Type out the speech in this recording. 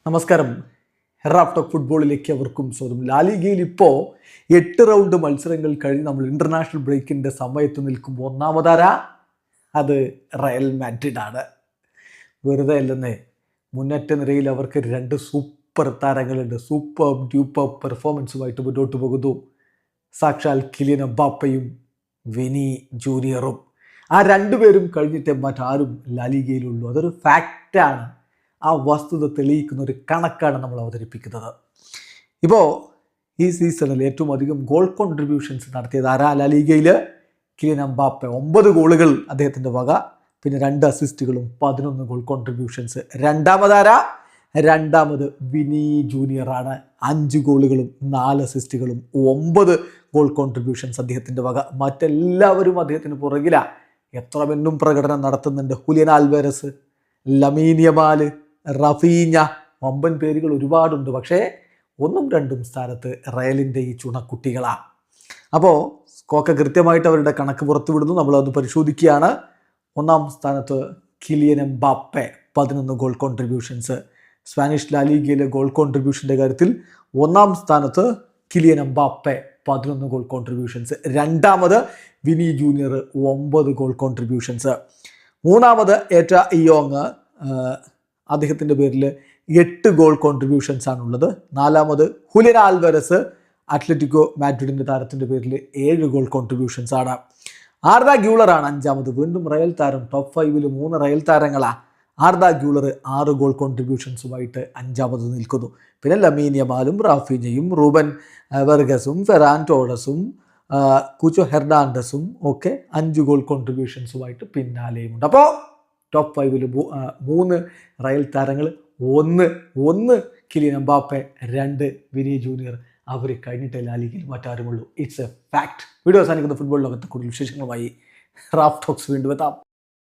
നമസ്കാരം. Raf talk ഫുട്ബോളിലേക്ക് അവർക്കും സ്വാഗതം. ലാലിഗയിൽ ഇപ്പോൾ 8 റൗണ്ട് മത്സരങ്ങൾ കഴിഞ്ഞ് നമ്മൾ ഇൻ്റർനാഷണൽ ബ്രേക്കിൻ്റെ സമയത്ത് നിൽക്കുമ്പോൾ ഒന്നാമതാര അത് റയൽ മാഡ്രിഡ് ആണ്. വെറുതെ അല്ലെന്നേ, മുന്നേറ്റ നിരയിൽ അവർക്ക് 2 സൂപ്പർ താരങ്ങളുണ്ട്. സൂപ്പർ ഡ്യൂപ്പർ പെർഫോമൻസുമായിട്ട് മുന്നോട്ട് പോകുന്നു. സാക്ഷാൽ കിലിയൻ എംബാപ്പയും വിനി ജൂനിയറും. ആ രണ്ടുപേരും കഴിഞ്ഞിട്ടേ മറ്റാരും ലാലിഗയിലുള്ളൂ. അതൊരു ഫാക്റ്റാണ്. ആ വസ്തുത തെളിയിക്കുന്ന ഒരു കണക്കാണ് നമ്മൾ അവതരിപ്പിക്കുന്നത്. ഇപ്പോൾ ഈ സീസണിൽ ഏറ്റവും അധികം ഗോൾ കോൺട്രിബ്യൂഷൻസ് നടത്തിയത് ആരാ? ലാലിഗയിൽ കിലിയൻ എംബാപ്പെ. 9 ഗോളുകൾ അദ്ദേഹത്തിൻ്റെ വക, പിന്നെ 2 അസിസ്റ്റുകളും 11 ഗോൾ കോൺട്രിബ്യൂഷൻസ്. രണ്ടാമത് വിനി ജൂനിയറാണ്. 5 ഗോളുകളും 4 അസിസ്റ്റുകളും 9 ഗോൾ കോൺട്രിബ്യൂഷൻസ് അദ്ദേഹത്തിൻ്റെ വക. മറ്റെല്ലാവരും അദ്ദേഹത്തിന് പുറകിലാണ്. എത്ര പെണ്ണും പ്രകടനം നടത്തുന്നുണ്ട്. ഹുലിയൻ ആൽവാരസ്, ലമീൻ യമാൽ, റഫീഞ്ഞ, വമ്പൻ പേരുകൾ ഒരുപാടുണ്ട്. പക്ഷേ 1ഉം 2ഉം സ്ഥാനത്ത് റയലിൻ്റെ ഈ ചുണക്കുട്ടികളാണ്. അപ്പോൾ സ്കോക്ക കൃത്യമായിട്ട് അവരുടെ കണക്ക് പുറത്തു വിടുന്നു. നമ്മളത് പരിശോധിക്കുകയാണ്. 1ാം സ്ഥാനത്ത് Kylian Mbappe, 11 goal contributions. Spanish ലാലിഗയിലെ ഗോൾ കോൺട്രിബ്യൂഷൻ്റെ കാര്യത്തിൽ 1ാം സ്ഥാനത്ത് കിലിയൻ എംബാപ്പെ, 11 ഗോൾ കോൺട്രിബ്യൂഷൻസ്. രണ്ടാമത് വിനി ജൂനിയർ, 9 ഗോൾ കോൺട്രിബ്യൂഷൻസ്. മൂന്നാമത് ഏറ്റ ഇയോങ്, അദ്ദേഹത്തിൻ്റെ പേരിൽ 8 ഗോൾ കോൺട്രിബ്യൂഷൻസ് ആണുള്ളത്. 4ാമത് ഹുലിയൻ ആൽവാരസ്, അത്ലറ്റിക്കോ മാഡ്രിഡിൻ്റെ താരത്തിൻ്റെ പേരിൽ 7 ഗോൾ കോൺട്രിബ്യൂഷൻസ് ആണ്. ആർദ ഗ്യൂളറാണ് 5ാമത്. വീണ്ടും റയൽ താരം. ടോപ്പ് 5ൽ 3 റയൽ താരങ്ങളാണ്. ആർദ ഗ്യൂളർ 6 ഗോൾ കോൺട്രിബ്യൂഷൻസുമായിട്ട് 5ാമത് നിൽക്കുന്നു. പിന്നെ ലമീൻ യമാലും റാഫീഞ്ഞയും റൂബൻ വെർഗസും ഫെറാൻ ടോറസും കുച്ചോ ഹെർണാണ്ടസും ഒക്കെ 5 ഗോൾ കോൺട്രിബ്യൂഷൻസുമായിട്ട് പിന്നാലെയുമുണ്ട്. അപ്പോൾ ടോപ്പ് 5ൽ 3 റയൽ താരങ്ങൾ, 1 കിലിയൻ എംബാപ്പെ, 2 വിനി ജൂനിയർ. അവർ കഴിഞ്ഞിട്ട് ലാലിഗയിൽ മറ്റാരുമുള്ളൂ. It's a fact. വീഡിയോ അവസാനിക്കുന്ന ഫുട്ബോൾ ലോകത്തെ കൂടുതൽ വിശേഷങ്ങളുമായി റാഫ് ടോക്സ് വീണ്ടും എത്താം.